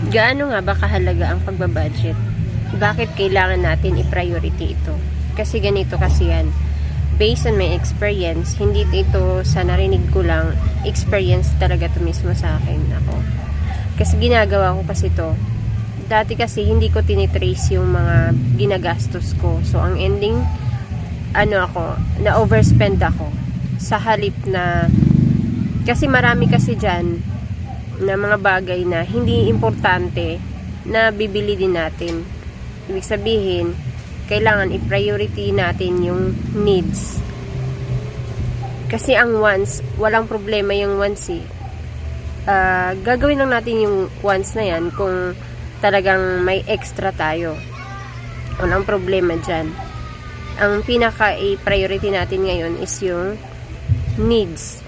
Gaano nga ba kahalaga ang pagbabudget? Bakit kailangan natin i-priority ito? Kasi ganito kasi yan. Based on my experience, hindi ito sa narinig ko lang, experience talaga to mismo sa akin. Ako. Kasi ginagawa ko kasi to. Dati kasi hindi ko tinitrace yung mga ginagastos ko. So, ang ending, na-overspend ako. Sa halip na, kasi marami kasi dyan, na mga bagay na hindi importante na bibili din natin. Ibig sabihin, kailangan i-priority natin yung needs. Kasi ang wants, walang problema yung wants eh. Gagawin lang natin yung wants na yan kung talagang may extra tayo. Walang problema dyan. Ang pinaka-priority natin ngayon is yung needs.